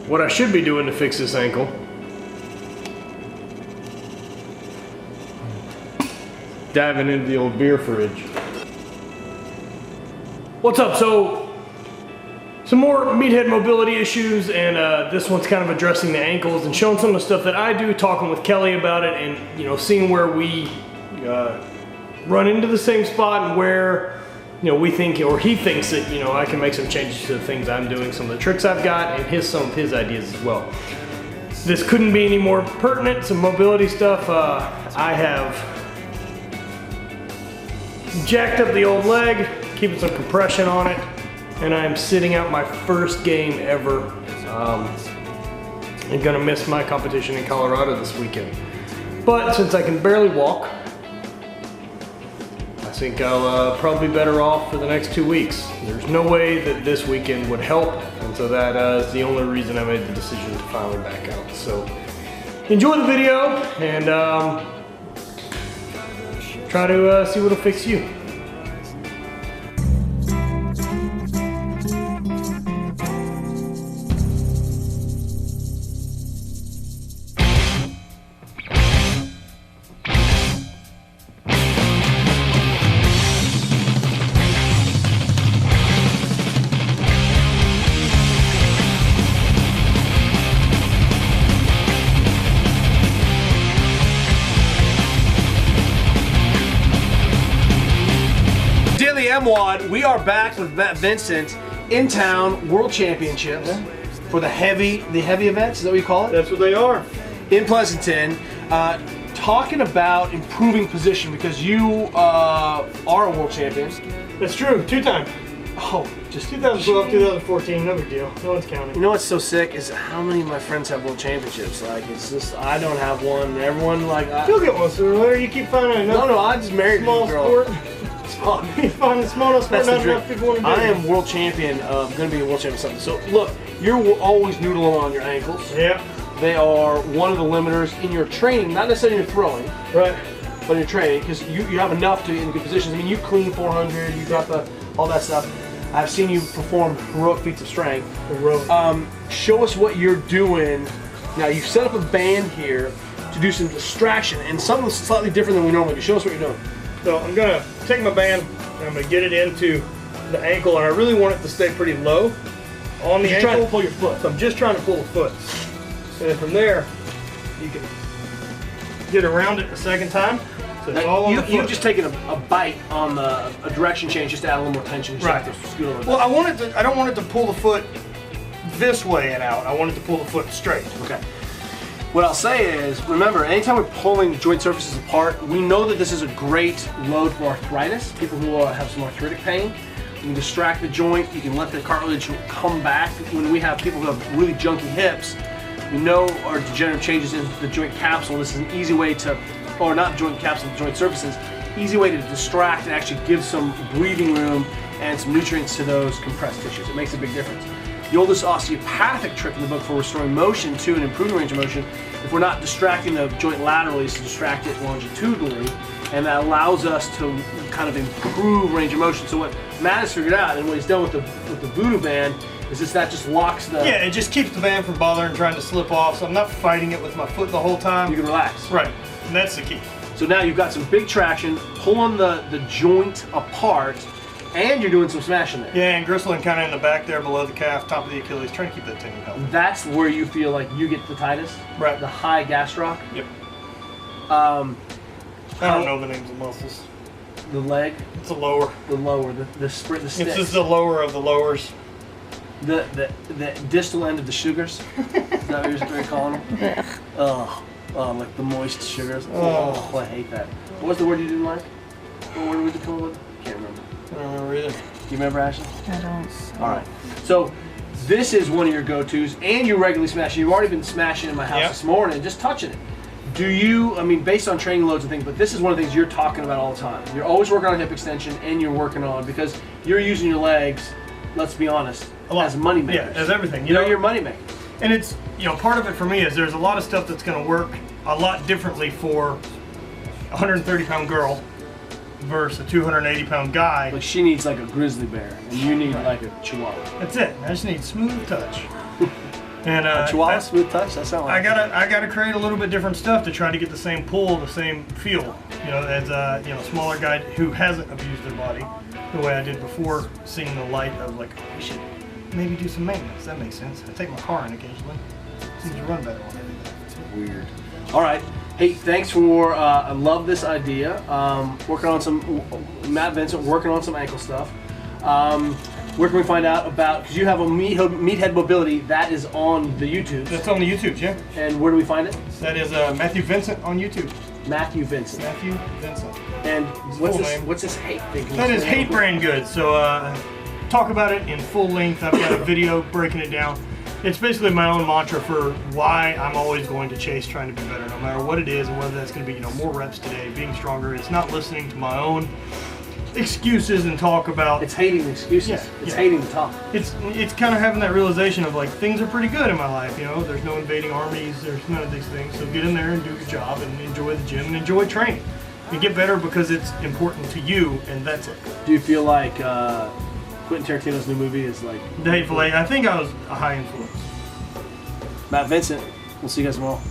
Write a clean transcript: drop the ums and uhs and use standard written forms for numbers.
what I should be doing to fix this ankle. Diving into the old beer fridge. What's up? So, some more meathead mobility issues, and this one's kind of addressing the ankles and showing some of the stuff that I do, talking with Kelly about it, and seeing where we run into the same spot and where we think, or he thinks that I can make some changes to the things I'm doing, some of the tricks I've got, and some of his ideas as well. This couldn't be any more pertinent. Some mobility stuff. I have jacked up the old leg, keeping some compression on it, and I'm sitting out my first game ever. I'm gonna miss my competition in Colorado this weekend. But since I can barely walk, I think I'll probably be better off for the next 2 weeks. There's no way that this weekend would help, and so that is the only reason I made the decision to finally back out. So enjoy the video, and try to see what'll fix you. M1, we are back with Matt Vincent in town, World Championships for the heavy events. Is that what you call it? That's what they are. In Pleasanton, talking about improving position because you are a world champion. That's true, 2-time. Oh, just 2012, 2014, no big deal. No one's counting. You know what's so sick is how many of my friends have world championships. Like, it's just, I don't have one. Everyone, like, you'll get one sooner or later. You keep finding enough. No, I just married a girl. Sport. You find the small enough sport, not enough people want to do. I am world champion. Going to be a world champion of something. So look, you're always noodling on your ankles. Yeah. They are one of the limiters in your training, not necessarily in your throwing, right? But in your training, because you have enough to be in good positions. I mean, you clean 400, you got all that stuff. I've seen you perform heroic feats of strength. Heroic. Show us what you're doing. Now you've set up a band here to do some distraction, and something slightly different than we normally do. Show us what you're doing. So I'm gonna take my band and I'm gonna get it into the ankle, and I really want it to stay pretty low on the ankle. You're trying to pull your foot. So I'm just trying to pull the foot. And then from there, you can get around it the second time. So it's all on the foot. You've just taken a bite on a direction change just to add a little more tension. Right. Well, I don't want it to pull the foot this way and out. I want it to pull the foot straight. Okay. What I'll say is, remember, anytime we're pulling joint surfaces apart, we know that this is a great load for arthritis. People who have some arthritic pain. You can distract the joint, you can let the cartilage come back. When we have people who have really junky hips, we know our degenerative changes in the joint capsule. This is an easy way to, or not joint capsule, joint surfaces, easy way to distract and actually give some breathing room and some nutrients to those compressed tissues. It makes a big difference. The oldest osteopathic trick in the book for restoring motion to and improving range of motion, if we're not distracting the joint laterally, is to distract it longitudinally, and that allows us to kind of improve range of motion. So what Matt has figured out, and what he's done with the voodoo band, is that just locks the... Yeah, it just keeps the band from bothering trying to slip off, so I'm not fighting it with my foot the whole time. You can relax. Right, and that's the key. So now you've got some big traction, pulling the joint apart, and you're doing some smashing there. Yeah, and gristling kind of in the back there below the calf, top of the Achilles, trying to keep that tendon healthy. That's where you feel like you get the tightest? Right. The high gastroc? Yep. I don't know the names of muscles. The leg? It's the lower. The lower, the sticks. It's just the lower of the lowers. The distal end of the sugars? Is that what you're calling them? Oh, like the moist sugars. Oh, I hate that. What was the word you didn't like? What word was it called with? Can't remember. I don't remember either. Do you remember, Ashley? I don't. All right. So this is one of your go-tos, and you regularly smash it. You've already been smashing in my house this morning, just touching it. Do you, I mean, based on training loads and things, but this is one of the things you're talking about all the time. You're always working on hip extension, and you're working on, because you're using your legs, let's be honest, as money makers. Yeah, as everything. You know, you're money maker. And it's, part of it for me is there's a lot of stuff that's going to work a lot differently for a 130-pound girl versus a 280-pound guy. Like she needs like a grizzly bear, and you need like a chihuahua. That's it. I just need smooth touch. And Chihuahua, smooth touch. That sounds like I gotta create a little bit different stuff to try to get the same pull, the same feel. You know, as a smaller guy who hasn't abused their body the way I did before. Seeing the light, I was like, oh, we should maybe do some maintenance. That makes sense. I take my car in occasionally. Seems to run better on everything. weird. All right. Hey, thanks for. I love this idea. Working on some Matt Vincent, working on some ankle stuff. Where can we find out about? Because you have a meathead mobility that is on the YouTube. That's on the YouTube, yeah. And where do we find it? That is Matthew Vincent on YouTube. Matthew Vincent. Matthew Vincent. And what's this hate thing? That is Hate Brain Goods. So talk about it in full length. I've got a video breaking it down. It's basically my own mantra for why I'm always going to chase trying to be better, no matter what it is, and whether that's going to be more reps today, being stronger. It's not listening to my own excuses and talk about. It's hating the excuses. Yeah, it's hating the talk. It's kind of having that realization of like things are pretty good in my life. There's no invading armies. There's none of these things. So get in there and do your job and enjoy the gym and enjoy training. And get better because it's important to you, and that's it. Do you feel like Quentin Tarantino's new movie is like The Hateful Eight? I think I was a high influence. Matt Vincent. We'll see you guys tomorrow.